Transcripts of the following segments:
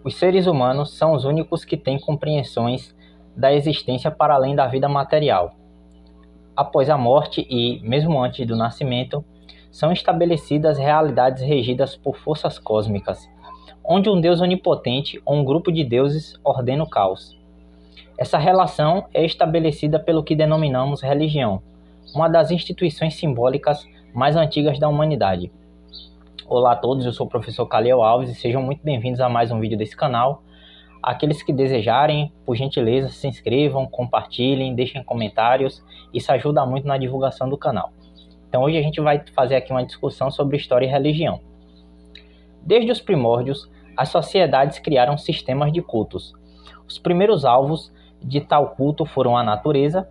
Os seres humanos são os únicos que têm compreensões da existência para além da vida material. Após a morte e, mesmo antes do nascimento, são estabelecidas realidades regidas por forças cósmicas, onde um Deus onipotente ou um grupo de deuses ordena o caos. Essa relação é estabelecida pelo que denominamos religião, uma das instituições simbólicas mais antigas da humanidade. Olá a todos, eu sou o professor Caliel Alves e sejam muito bem-vindos a mais um vídeo desse canal. Aqueles que desejarem, por gentileza, se inscrevam, compartilhem, deixem comentários, isso ajuda muito na divulgação do canal. Então hoje a gente vai fazer aqui uma discussão sobre história e religião. Desde os primórdios, as sociedades criaram sistemas de cultos. Os primeiros alvos de tal culto foram a natureza,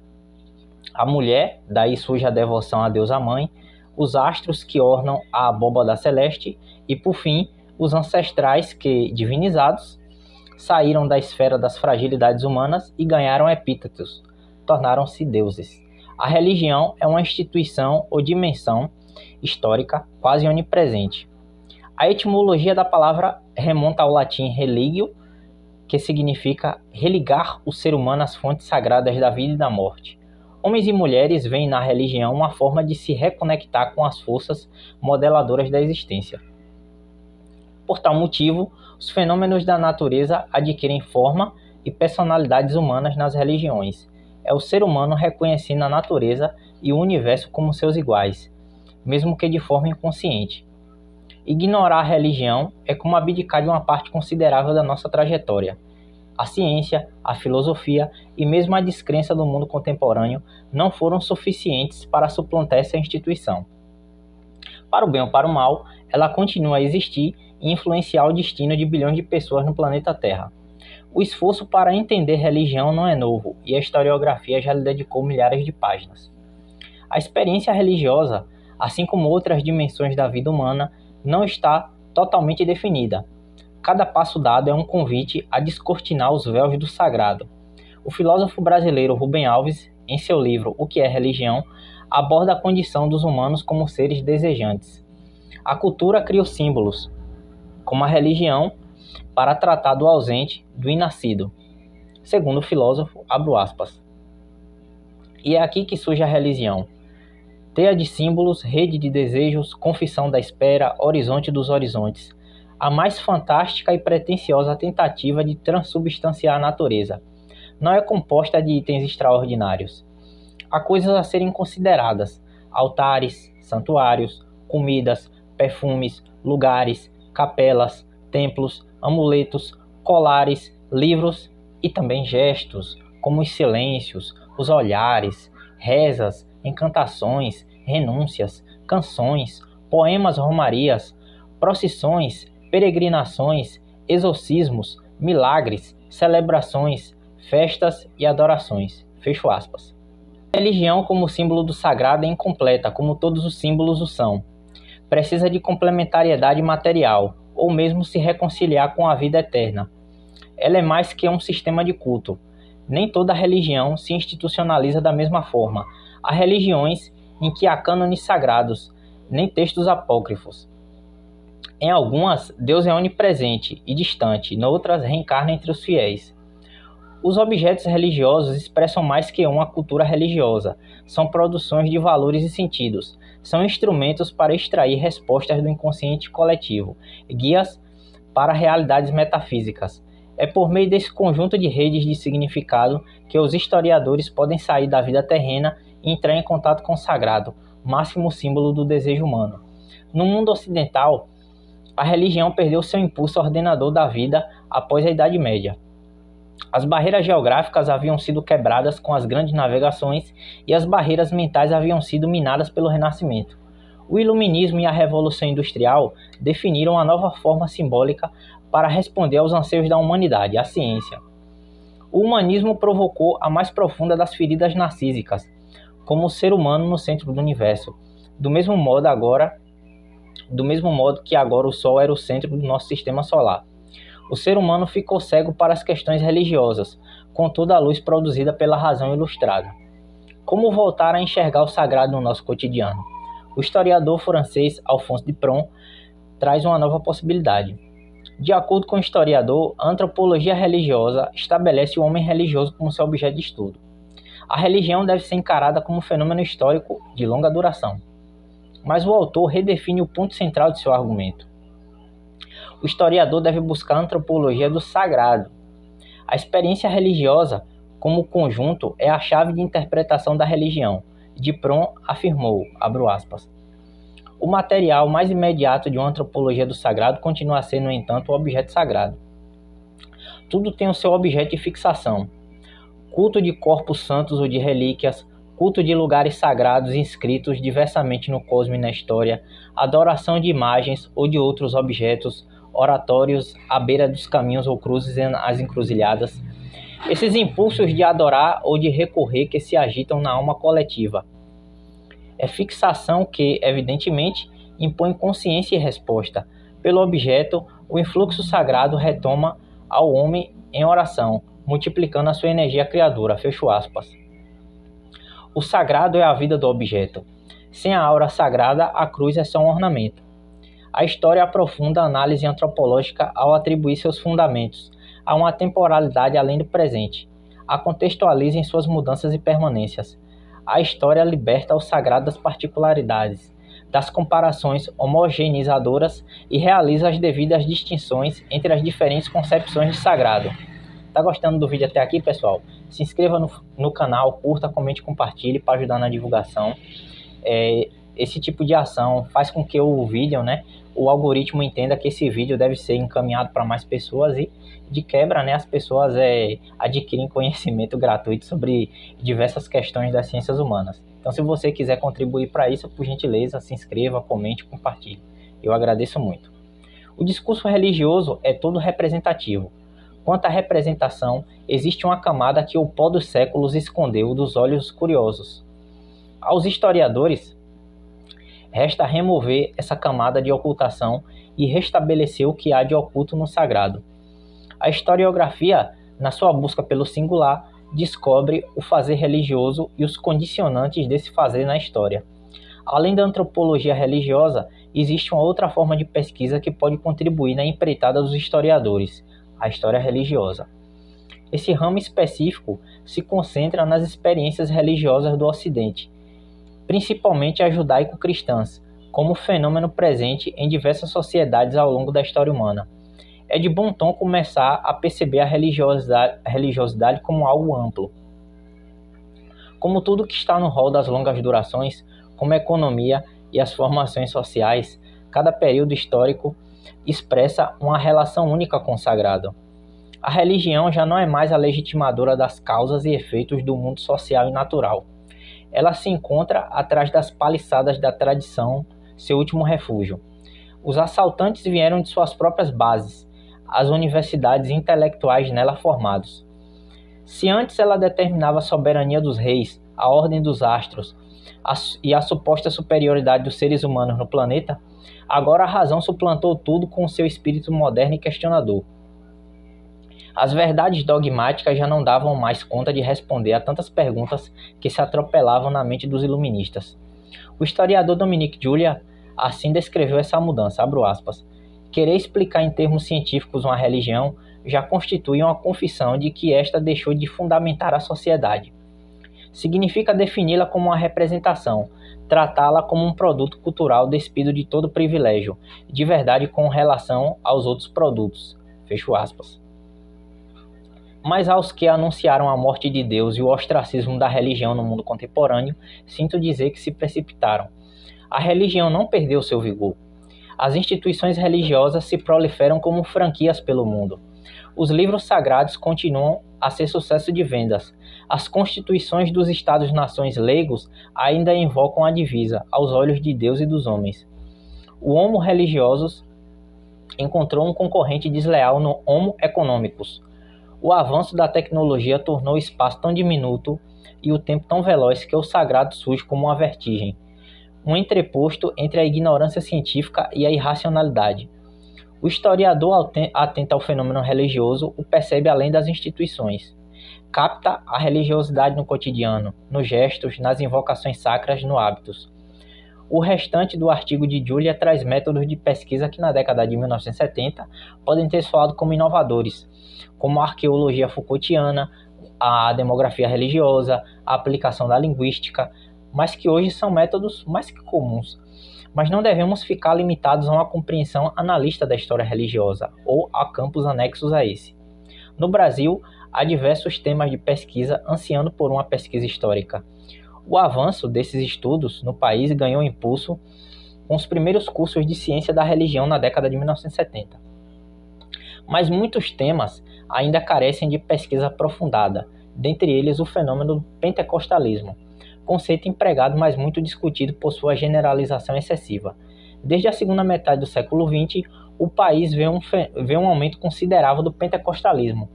a mulher, daí surge a devoção à deusa mãe, os astros que ornam a abóbada celeste e, por fim, os ancestrais que, divinizados, saíram da esfera das fragilidades humanas e ganharam epítetos, tornaram-se deuses. A religião é uma instituição ou dimensão histórica quase onipresente. A etimologia da palavra remonta ao latim religio, que significa religar o ser humano às fontes sagradas da vida e da morte. Homens e mulheres veem na religião uma forma de se reconectar com as forças modeladoras da existência. Por tal motivo, os fenômenos da natureza adquirem forma e personalidades humanas nas religiões. É o ser humano reconhecendo a natureza e o universo como seus iguais, mesmo que de forma inconsciente. Ignorar a religião é como abdicar de uma parte considerável da nossa trajetória. A ciência, a filosofia e mesmo a descrença do mundo contemporâneo não foram suficientes para suplantar essa instituição. Para o bem ou para o mal, ela continua a existir e influenciar o destino de bilhões de pessoas no planeta Terra. O esforço para entender religião não é novo e a historiografia já lhe dedicou milhares de páginas. A experiência religiosa, assim como outras dimensões da vida humana, não está totalmente definida. Cada passo dado é um convite a descortinar os véus do sagrado. O filósofo brasileiro Rubem Alves, em seu livro O que é Religião, aborda a condição dos humanos como seres desejantes. A cultura cria os símbolos, como a religião, para tratar do ausente, do inascido. Segundo o filósofo, abro aspas. E é aqui que surge a religião. Teia de símbolos, rede de desejos, confissão da espera, horizonte dos horizontes. A mais fantástica e pretensiosa tentativa de transubstanciar a natureza. Não é composta de itens extraordinários. Há coisas a serem consideradas: altares, santuários, comidas, perfumes, lugares, capelas, templos, amuletos, colares, livros e também gestos, como os silêncios, os olhares, rezas, encantações, renúncias, canções, poemas, romarias, procissões, peregrinações, exorcismos, milagres, celebrações, festas e adorações. Fecho aspas. A religião como símbolo do sagrado é incompleta, como todos os símbolos o são. Precisa de complementariedade material, ou mesmo se reconciliar com a vida eterna. Ela é mais que um sistema de culto. Nem toda religião se institucionaliza da mesma forma. Há religiões em que há cânones sagrados, nem textos apócrifos. Em algumas, Deus é onipresente e distante, noutras reencarna entre os fiéis. Os objetos religiosos expressam mais que uma cultura religiosa, são produções de valores e sentidos, são instrumentos para extrair respostas do inconsciente coletivo, guias para realidades metafísicas. É por meio desse conjunto de redes de significado que os historiadores podem sair da vida terrena e entrar em contato com o sagrado, máximo símbolo do desejo humano. No mundo ocidental, a religião perdeu seu impulso ordenador da vida após a Idade Média. As barreiras geográficas haviam sido quebradas com as grandes navegações e as barreiras mentais haviam sido minadas pelo Renascimento. O Iluminismo e a Revolução Industrial definiram a nova forma simbólica para responder aos anseios da humanidade, a ciência. O humanismo provocou a mais profunda das feridas narcísicas, como o ser humano no centro do universo, do mesmo modo que agora o Sol era o centro do nosso sistema solar. O ser humano ficou cego para as questões religiosas, com toda a luz produzida pela razão ilustrada. Como voltar a enxergar o sagrado no nosso cotidiano? O historiador francês Alphonse Duprat traz uma nova possibilidade. De acordo com o historiador, a antropologia religiosa estabelece o homem religioso como seu objeto de estudo. A religião deve ser encarada como um fenômeno histórico de longa duração. Mas o autor redefine o ponto central de seu argumento. O historiador deve buscar a antropologia do sagrado. A experiência religiosa, como conjunto, é a chave de interpretação da religião. Dipron afirmou, abro aspas, o material mais imediato de uma antropologia do sagrado continua a ser, no entanto, o objeto sagrado. Tudo tem o seu objeto de fixação. Culto de corpos santos ou de relíquias, culto de lugares sagrados inscritos diversamente no cosmos e na história, adoração de imagens ou de outros objetos, oratórios à beira dos caminhos ou cruzes às encruzilhadas. Esses impulsos de adorar ou de recorrer que se agitam na alma coletiva. É fixação que, evidentemente, impõe consciência e resposta. Pelo objeto, o influxo sagrado retoma ao homem em oração, multiplicando a sua energia criadora. Fecho aspas. O sagrado é a vida do objeto. Sem a aura sagrada, a cruz é só um ornamento. A história aprofunda a análise antropológica ao atribuir seus fundamentos a uma temporalidade além do presente. A contextualiza em suas mudanças e permanências. A história liberta o sagrado das particularidades, das comparações homogeneizadoras e realiza as devidas distinções entre as diferentes concepções de sagrado. Tá gostando do vídeo até aqui, pessoal? Se inscreva no canal, curta, comente, compartilhe para ajudar na divulgação. Esse tipo de ação faz com que o vídeo, o algoritmo entenda que esse vídeo deve ser encaminhado para mais pessoas e, de quebra, as pessoas adquirem conhecimento gratuito sobre diversas questões das ciências humanas. Então, se você quiser contribuir para isso, por gentileza, se inscreva, comente, compartilhe. Eu agradeço muito. O discurso religioso é todo representativo. Quanto à representação, existe uma camada que o pó dos séculos escondeu dos olhos curiosos. Aos historiadores, resta remover essa camada de ocultação e restabelecer o que há de oculto no sagrado. A historiografia, na sua busca pelo singular, descobre o fazer religioso e os condicionantes desse fazer na história. Além da antropologia religiosa, existe uma outra forma de pesquisa que pode contribuir na empreitada dos historiadores, a história religiosa. Esse ramo específico se concentra nas experiências religiosas do Ocidente, principalmente as judaico-cristãs, como fenômeno presente em diversas sociedades ao longo da história humana. É de bom tom começar a perceber a religiosidade como algo amplo. Como tudo que está no rol das longas durações, como a economia e as formações sociais, cada período histórico expressa uma relação única com o sagrado. A religião já não é mais a legitimadora das causas e efeitos do mundo social e natural. Ela se encontra atrás das paliçadas da tradição, seu último refúgio. Os assaltantes vieram de suas próprias bases, as universidades intelectuais nela formados. Se antes ela determinava a soberania dos reis, a ordem dos astros e a suposta superioridade dos seres humanos no planeta, agora a razão suplantou tudo com seu espírito moderno e questionador. As verdades dogmáticas já não davam mais conta de responder a tantas perguntas que se atropelavam na mente dos iluministas. O historiador Dominique Julia assim descreveu essa mudança, abro aspas, querer explicar em termos científicos uma religião já constitui uma confissão de que esta deixou de fundamentar a sociedade. Significa defini-la como uma representação, tratá-la como um produto cultural despido de todo privilégio, de verdade com relação aos outros produtos. Fecho aspas. Mas aos que anunciaram a morte de Deus e o ostracismo da religião no mundo contemporâneo, sinto dizer que se precipitaram. A religião não perdeu seu vigor. As instituições religiosas se proliferam como franquias pelo mundo. Os livros sagrados continuam a ser sucesso de vendas. As constituições dos Estados-nações leigos ainda invocam a divisa, aos olhos de Deus e dos homens. O Homo religiosus encontrou um concorrente desleal no Homo economicus. O avanço da tecnologia tornou o espaço tão diminuto e o tempo tão veloz que o sagrado surge como uma vertigem, um entreposto entre a ignorância científica e a irracionalidade. O historiador atento ao fenômeno religioso o percebe além das instituições. Capta a religiosidade no cotidiano, nos gestos, nas invocações sacras, no hábitos. O restante do artigo de Julia traz métodos de pesquisa que na década de 1970 podem ter soado como inovadores, como a arqueologia Foucaultiana, a demografia religiosa, a aplicação da linguística, mas que hoje são métodos mais que comuns. Mas não devemos ficar limitados a uma compreensão analista da história religiosa ou a campos anexos a esse. No Brasil, há diversos temas de pesquisa ansiando por uma pesquisa histórica. O avanço desses estudos no país ganhou impulso com os primeiros cursos de ciência da religião na década de 1970. Mas muitos temas ainda carecem de pesquisa aprofundada, dentre eles o fenômeno do pentecostalismo, conceito empregado mas muito discutido por sua generalização excessiva. Desde a segunda metade do século XX, o país vê um aumento considerável do pentecostalismo,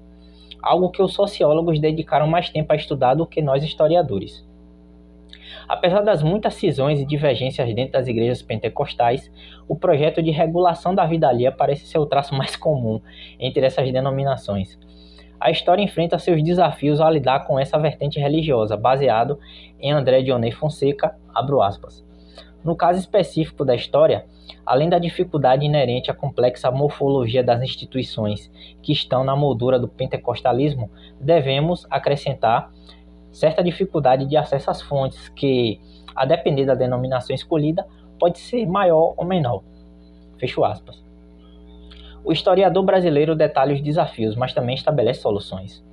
algo que os sociólogos dedicaram mais tempo a estudar do que nós historiadores. Apesar das muitas cisões e divergências dentro das igrejas pentecostais, o projeto de regulação da vida alheia parece ser o traço mais comum entre essas denominações. A história enfrenta seus desafios ao lidar com essa vertente religiosa, baseado em André Dionne Fonseca, abro aspas. No caso específico da história, além da dificuldade inerente à complexa morfologia das instituições que estão na moldura do pentecostalismo, devemos acrescentar certa dificuldade de acesso às fontes que, a depender da denominação escolhida, pode ser maior ou menor. Fecho aspas. O historiador brasileiro detalha os desafios, mas também estabelece soluções.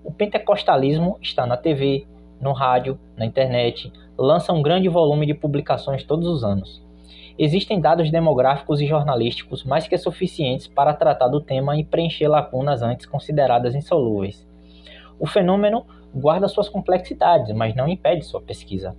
O pentecostalismo está na TV, no rádio, na internet, lança um grande volume de publicações todos os anos. Existem dados demográficos e jornalísticos mais que suficientes para tratar do tema e preencher lacunas antes consideradas insolúveis. O fenômeno guarda suas complexidades, mas não impede sua pesquisa.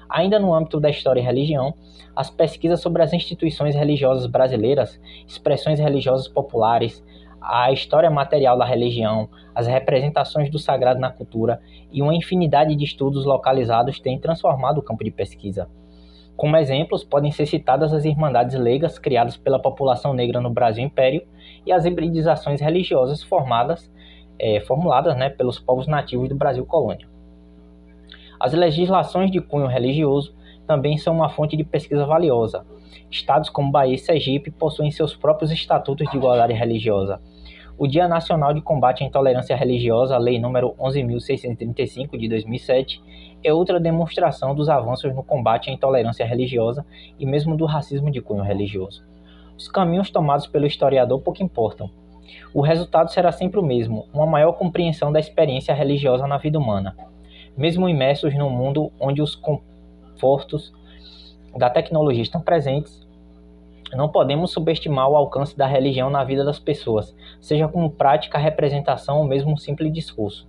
Ainda no âmbito da história e religião, as pesquisas sobre as instituições religiosas brasileiras, expressões religiosas populares, a história material da religião, as representações do sagrado na cultura e uma infinidade de estudos localizados têm transformado o campo de pesquisa. Como exemplos, podem ser citadas as irmandades leigas criadas pela população negra no Brasil Império e as hibridizações religiosas formuladas pelos povos nativos do Brasil Colônia. As legislações de cunho religioso também são uma fonte de pesquisa valiosa. Estados como Bahia e Sergipe possuem seus próprios estatutos de igualdade religiosa. O Dia Nacional de Combate à Intolerância Religiosa, a Lei nº 11.635 de 2007, é outra demonstração dos avanços no combate à intolerância religiosa e mesmo do racismo de cunho religioso. Os caminhos tomados pelo historiador pouco importam. O resultado será sempre o mesmo, uma maior compreensão da experiência religiosa na vida humana. Mesmo imersos num mundo onde os confortos da tecnologia estão presentes, não podemos subestimar o alcance da religião na vida das pessoas, seja como prática, representação ou mesmo um simples discurso.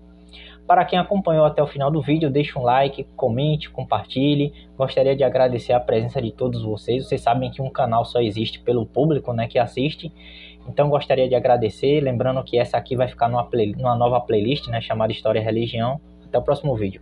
Para quem acompanhou até o final do vídeo, deixe um like, comente, compartilhe. Gostaria de agradecer a presença de todos vocês. Vocês sabem que um canal só existe pelo público, que assiste. Então gostaria de agradecer. Lembrando que essa aqui vai ficar numa nova playlist, chamada História e Religião. Até o próximo vídeo.